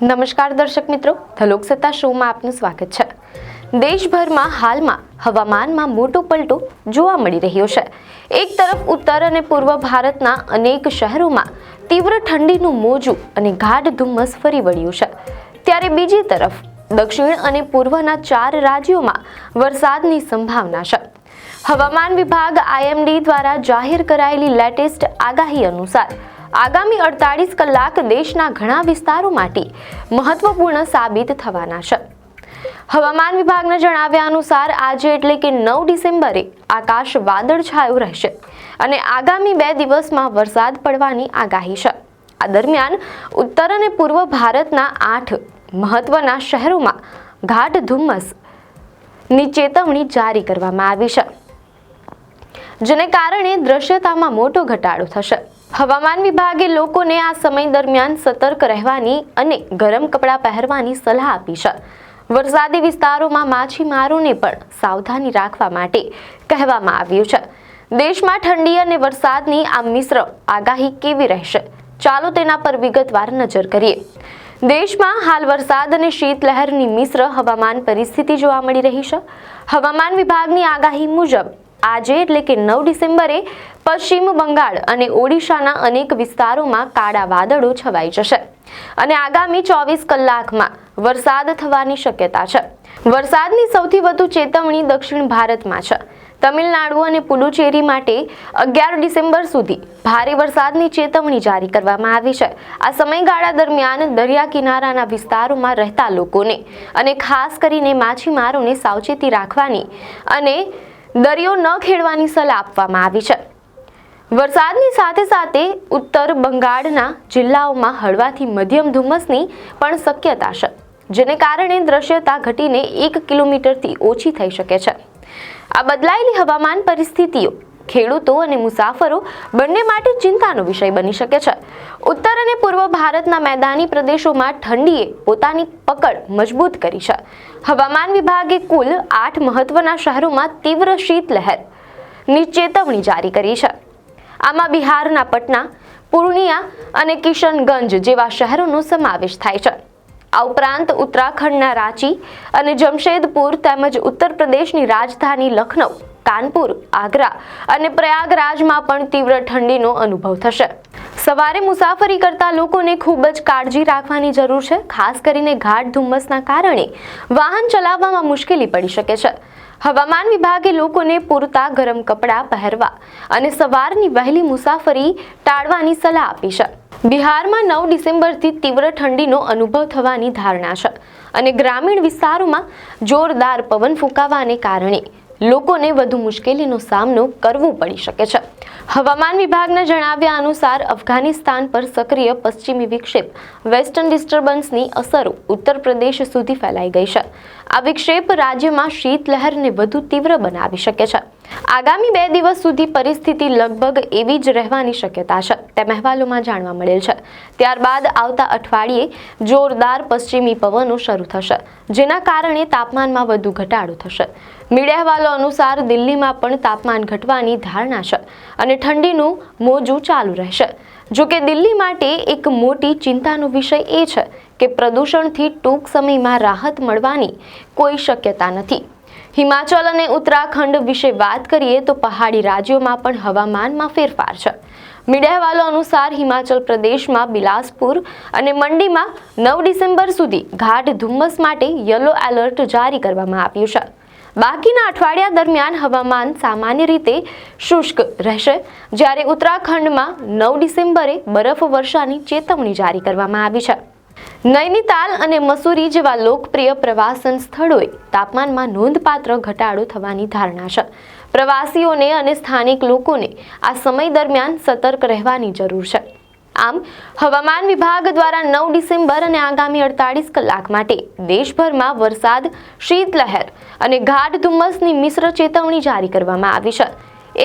નમસ્કાર દર્શક મિત્રો, ધ લોકસત્તા શોમાં આપનું સ્વાગત છે। દેશભરમાં હાલમાં હવામાનમાં મોટો પલટો જોવા મળી રહ્યો છે। એક તરફ ઉત્તર અને પૂર્વ ભારતના અનેક શહેરોમાં તીવ્ર ઠંડીનું મોજું અને ગાઢ ધુમ્મસ ફરી વળ્યું છે, ત્યારે બીજી તરફ દક્ષિણ અને પૂર્વના 4 રાજ્યોમાં વરસાદની સંભાવના છે। હવામાન વિભાગ IMD દ્વારા જાહેર કરાયેલી લેટેસ્ટ આગાહી અનુસાર આગામી 48 કલાક દેશના ઘણા વિસ્તારો માટે મહત્વપૂર્ણ સાબિત થવાના છે। હવામાન વિભાગના જણાવ્યા અનુસાર આજે એટલે કે 9 ડિસેમ્બરે આકાશ વાદળછાયું રહેશે અને આગામી 2 દિવસમાં વરસાદ પડવાની આગાહી છે। આ દરમિયાન ઉત્તર અને પૂર્વ ભારતના 8 મહત્વના શહેરોમાં ગાઢ ધુમ્મસની ચેતવણી જારી કરવામાં આવી છે, જેને કારણે દ્રશ્યતામાં મોટો ઘટાડો થશે। હવામાન વિભાગે લોકોને આ સમય દરમિયાન સતર્ક રહેવાની અને ગરમ કપડાં પહેરવાની સલાહ આપી છે। વરસાદી વિસ્તારોમાં માછીમારોને પણ સાવધાની રાખવા માટે કહેવામાં આવ્યું છે। દેશમાં ઠંડી અને વરસાદની આ મિશ્ર આગાહી કેવી રહેશે, ચાલો તેના પર વિગતવાર નજર કરીએ। દેશમાં હાલ વરસાદ અને શીતલહેરની મિશ્ર હવામાન પરિસ્થિતિ જોવા મળી રહી છે। હવામાન વિભાગની આગાહી મુજબ આજે એટલે કે 9 ડિસેમ્બરે પશ્ચિમ બંગાળ અને ઓડિશાના અનેક વિસ્તારોમાં કાળા વાદળો છવાઈ જશે અને આગામી 24 કલાકમાં વરસાદ થવાની શક્યતા છે। વરસાદની સૌથી વધુ ચેતવણી દક્ષિણ ભારતમાં છે। તમિલનાડુ અને પુડુચેરી માટે 11 ડિસેમ્બર સુધી ભારે વરસાદની ચેતવણી જારી કરવામાં આવી છે। આ સમયગાળા દરમિયાન દરિયા કિનારાના વિસ્તારોમાં રહેતા લોકોને અને ખાસ કરીને માછીમારોને સાવચેતી રાખવાની અને દરિયો ન ખેડવાની સલાહ આપવામાં આવી છે। વરસાદની સાથે સાથે ઉત્તર બંગાળના જિલ્લાઓમાં હળવાથી મધ્યમ ધુમ્મસની પણ શક્યતા છે, જેને કારણે દ્રશ્યતા ઘટીને 1 કિલોમીટરથી ઓછી થઈ શકે છે। આ બદલાયેલી હવામાન પરિસ્થિતિઓ ખેડૂતો અને મુસાફરો બંને માટે ચિંતાનો વિષય બની શકે છે। ઉત્તર અને પૂર્વ ભારતના મેદાની પ્રદેશોમાં ઠંડીએ પોતાની પકડ મજબૂત કરી છે। હવામાન વિભાગે કુલ 8 મહત્વના શહેરોમાં તીવ્ર શીતલહેરની ચેતવણી જારી કરી છે। આમાં બિહારના પટના, પૂર્ણિયા અને કિશનગંજ જેવા શહેરોનો સમાવેશ થાય છે। આ ઉપરાંત ઉત્તરાખંડના રાંચી અને જમશેદપુર તેમજ ઉત્તર પ્રદેશની રાજધાની લખનઉ, કાનપુર, આગ્રા અને પ્રયાગરાજમાં પણ તીવ્ર ઠંડીનો અનુભવ થશે। સવારે મુસાફરી કરતા લોકોને ખૂબ જ કાળજી રાખવાની જરૂર છે, ખાસ કરીને ગાઢ ધુમ્મસના કારણે વાહન ચલાવવામાં મુશ્કેલી પડી શકે છે। હવામાન વિભાગે લોકોને પૂરતા ગરમ કપડાં પહેરવા અને સવારની વહેલી મુસાફરી ટાળવાની સલાહ આપી છે। બિહારમાં 9 ડિસેમ્બરથી તીવ્ર ઠંડીનો અનુભવ થવાની ધારણા છે અને ગ્રામીણ વિસ્તારોમાં જોરદાર પવન ફૂંકાવાને કારણે લોકોને વધુ મુશ્કેલીનો સામનો કરવો પડી શકે છે। હવામાન વિભાગના જણાવ્યા અનુસાર અફઘાનિસ્તાન પર સક્રિય પશ્ચિમી વિક્ષેપ વેસ્ટર્ન ડિસ્ટર્બન્સની અસરો ઉત્તર પ્રદેશ સુધી ફેલાઈ ગઈ છે। આ વિક્ષેપ રાજ્યમાં શીતલહેરને વધુ તીવ્ર બનાવી શકે છે। આગામી 2 દિવસ સુધી પરિસ્થિતિ લગભગ એવી જ રહેવાની શક્યતા છે, તેમ અહેવાલોમાં જાણવા મળેલ છે। ત્યારબાદ આવતા અઠવાડિયે જોરદાર પશ્ચિમી પવનો શરૂ થશે, જેના કારણે તાપમાનમાં વધુ ઘટાડો થશે। મીડિયા અહેવાલો અનુસાર દિલ્હીમાં પણ તાપમાન ઘટવાની ધારણા છે અને ઠંડીનું મોજું ચાલુ રહેશે। જો કે દિલ્હી માટે એક મોટી ચિંતાનો વિષય એ છે કે પ્રદૂષણથી ટૂંક સમયમાં રાહત મળવાની કોઈ શક્યતા નથી। હિમાચલ અને ઉત્તરાખંડ વિશે વાત કરીએ તો પહાડી રાજ્યોમાં પણ હવામાનમાં ફેરફાર છે। મીડિયા અહેવાલો અનુસાર હિમાચલ પ્રદેશમાં બિલાસપુર અને મંડીમાં 9 ડિસેમ્બર સુધી ગાઢ ધુમ્મસ માટે યલો એલર્ટ જારી કરવામાં આવ્યું છે। બાકીના અઠવાડિયા દરમિયાન હવામાન સામાન્ય રીતે શુષ્ક રહેશે, જ્યારે ઉત્તરાખંડમાં 9 ડિસેમ્બરે બરફવર્ષાની ચેતવણી જારી કરવામાં આવી છે। નૈનીતાલ અને મસૂરી જેવા લોકપ્રિય પ્રવાસન સ્થળોએ તાપમાનમાં નોંધપાત્ર ઘટાડો થવાની ધારણા છે। પ્રવાસીઓને અને સ્થાનિક લોકોને આ સમય દરમિયાન સતર્ક રહેવાની જરૂર છે। આમ હવામાન વિભાગ દ્વારા 9 ડિસેમ્બર અને આગામી 48 કલાક માટે દેશભરમાં વરસાદ, શીતલહેર અને ગાઢ ધુમ્મસની મિશ્ર ચેતવણી જારી કરવામાં આવી છે।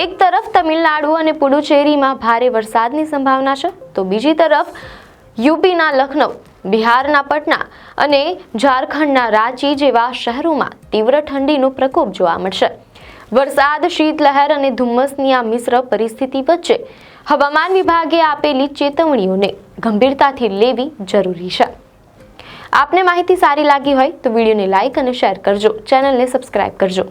એક તરફ તમિલનાડુ અને પુડુચેરીમાં ભારે વરસાદની સંભાવના છે, તો બીજી તરફ યુપીના લખનઉ, બિહારના પટના અને ઝારખંડના રાંચી જેવા શહેરોમાં તીવ્ર ઠંડીનો પ્રકોપ જોવા મળશે। વરસાદ, શીતલહેર અને ધુમ્મસની આ મિશ્ર પરિસ્થિતિ વચ્ચે હવામાન વિભાગે આપેલી ચેતવણીઓને ગંભીરતાથી લેવી જરૂરી છે। આપને માહિતી સારી લાગી હોય તો વિડીયોને લાઇક અને શેર કરજો, ચેનલને સબસ્ક્રાઇબ કરજો.